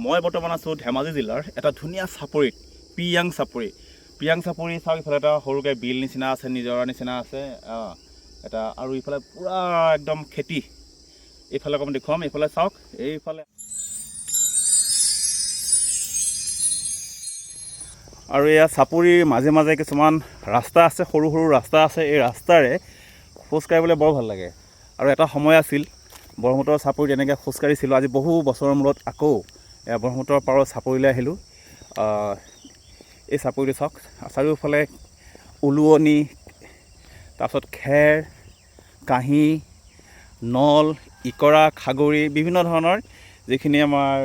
মই বৰ্তমান আছোঁ ধেমাজি জিলাৰ এটা ধুনীয়া চাপৰিত, পিয়াং চাপৰি চাওক। ইফালে এটা সৰুকৈ বিল নিচিনা আছে, নিজৰা নিচিনা আছে এটা, আৰু ইফালে পূৰা একদম খেতি। এইফালে অকণমান দেখুৱাম, এইফালে চাওক, এইফালে আৰু এয়া চাপৰিৰ মাজে মাজে কিছুমান ৰাস্তা আছে, সৰু সৰু ৰাস্তা আছে। এই ৰাস্তাৰে খোজ কাঢ়িবলৈ বৰ ভাল লাগে। আৰু এটা সময় আছিল ব্ৰহ্মপুত্ৰৰ চাপৰিত এনেকৈ খোজকাঢ়িছিলোঁ। আজি বহু বছৰৰ মূৰত আকৌ ব্ৰহ্মপুত্ৰৰ পাৰৰ চাপৰিলৈ আহিলোঁ। এই চাপৰিটো চাওক, চাৰিওফালে উলুৱনি, তাৰপিছত খেৰ, কাঁহী, নল, ইকৰা, খাগৰি, বিভিন্ন ধৰণৰ যিখিনি আমাৰ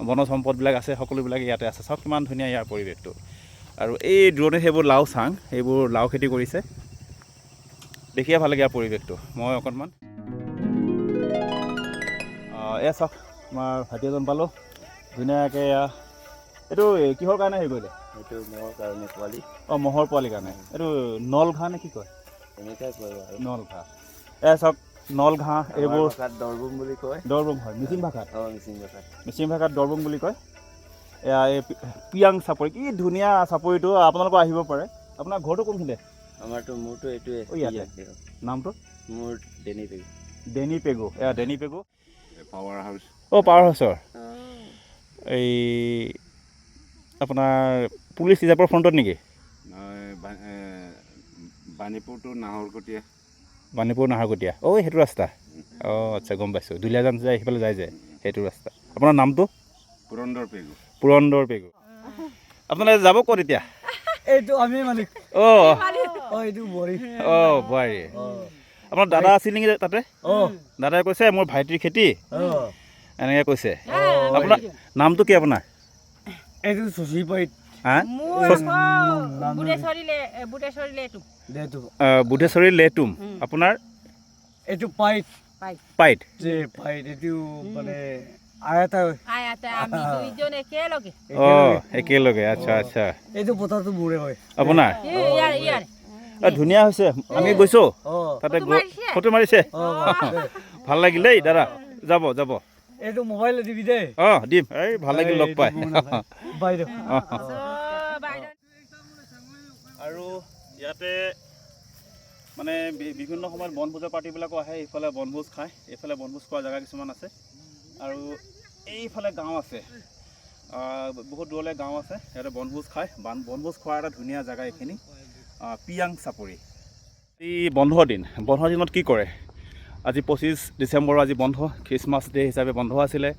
বনজ সম্পদবিলাক আছে সকলোবিলাক ইয়াতে আছে। চাওক কিমান ধুনীয়া ইয়াৰ পৰিৱেশটো। আৰু এই দূৰতে সেইবোৰ লাও চাং, সেইবোৰ লাও খেতি কৰিছে, দেখিয়ে ভাল লাগে ইয়াৰ পৰিৱেশটো। মই অকণমান এয়া চাওক, আমাৰ ভাইটি এজন পালোঁ ধুনীয়াকৈ। এইটো কিহৰ কাৰণে হেৰি কৰিলে? এইটো মহৰ কাৰণে পোৱালি। অঁ, মহৰ পোৱালিৰ কাৰণে। এইটো নল ঘাঁহ নে কি কয়? এনেকুৱাই কয় আৰু নল ঘাঁহ। এয়া চাওক, নল ঘাঁহ এইবোৰ দৰবুম বুলি কয়। দৰবুম হয়, মিচিং ভাষাত। অঁ, মিচিং ভাষাত দৰবুম বুলি কয়। এয়া এই পিয়াং চাপৰি, কি ধুনীয়া চাপৰিটো। আপোনালোকৰ আহিব পাৰে। আপোনাৰ ঘৰটো কোনখিনিতে? মোৰতো এইটোৱে। ইয়াতে। নামটো? মোৰ ডেনি পেগু। ডেনি পেগু। এয়া ডেনি পেগু পাৱাৰ হাউচ। অঁ, পাৱাৰ হাউচৰ এই আপোনাৰ পুলিচ ৰিজাৰ্ভৰ ফ্ৰণ্টত নেকি? বাণীপুৰটো নাহৰকটীয়া। বাণীপুৰ নাহৰকটীয়া। অঁ, সেইটো ৰাস্তা। অঁ, আচ্ছা, গম পাইছোঁ। দুলীয়াজান যায় সেইফালে যায় যে, সেইটো ৰাস্তা। আপোনাৰ নামটো? পুৰন্দৰ পেগু। পুৰন্দৰ পেগু। আপোনালোকে যাব ক'ত এতিয়া? এইটো আমি মালিক। অঁ, এইটো বোৱাৰী। অঁ, বোৱাৰী। আপোনাৰ দাদা আছিল নেকি তাতে? অঁ, দাদাই কৈছে মোৰ ভাইটিৰ খেতি, অঁ, এনেকৈ কৈছে। আপোনাৰ নামটো কি আপোনাৰ? এইটো চচি পাইত। হা? বুধেশ্বৰী লেটুম। আপোনাৰ? এইটো পাইত। পাইট। এইটো মানে আয়াতা। অঁ, একেলগে। আচ্ছা আচ্ছা। এইটো পথাৰটো মোৰে হয়। আপোনাৰ? ধুনীয়া হৈছে। আমি গৈছোঁ অঁ, তাতে, ফটো মাৰিছে। ভাল লাগিল দেই দাদা, যাব যাব। এইটো মোবাইল দিবি দেই। অঁ, দিম। এই ভাল লাগিল লগ পাই। বাইদেউ। আৰু ইয়াতে মানে বিভিন্ন সময়ত বনভোজৰ পাৰ্টিবিলাকো আহে। এইফালে বনভোজ খায়, এইফালে বনভোজ খোৱা জেগা কিছুমান আছে। আৰু এইফালে গাঁও আছে, বহুত দূৰলৈ গাঁও আছে। ইয়াতে বনভোজ খায়। বনভোজ খোৱাৰ এটা ধুনীয়া জেগা এইখিনি, পিয়াং চাপৰি। এই বন্ধৰ দিনত কি কৰে? আজি 25 ডিচেম্বৰ, আজি বন্ধ, খ্ৰীষ্টমাছ ডে হিচাপে বন্ধ আছিলে।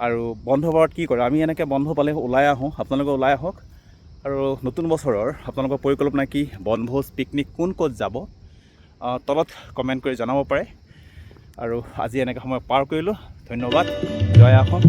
আৰু বন্ধ বাৰত কি কৰে? আমি এনেকৈ বন্ধ পালে ওলাই আহোঁ। আপোনালোকে ওলাই আহক। আৰু নতুন বছৰৰ আপোনালোকৰ পৰিকল্পনা কি? বনভোজ, পিকনিক, কোন ক'ত যাব? তলত কমেণ্ট কৰি জনাব পাৰে। আৰু আজি এনেকৈ সময় পাৰ কৰিলোঁ। ধন্যবাদ। জয় আসন।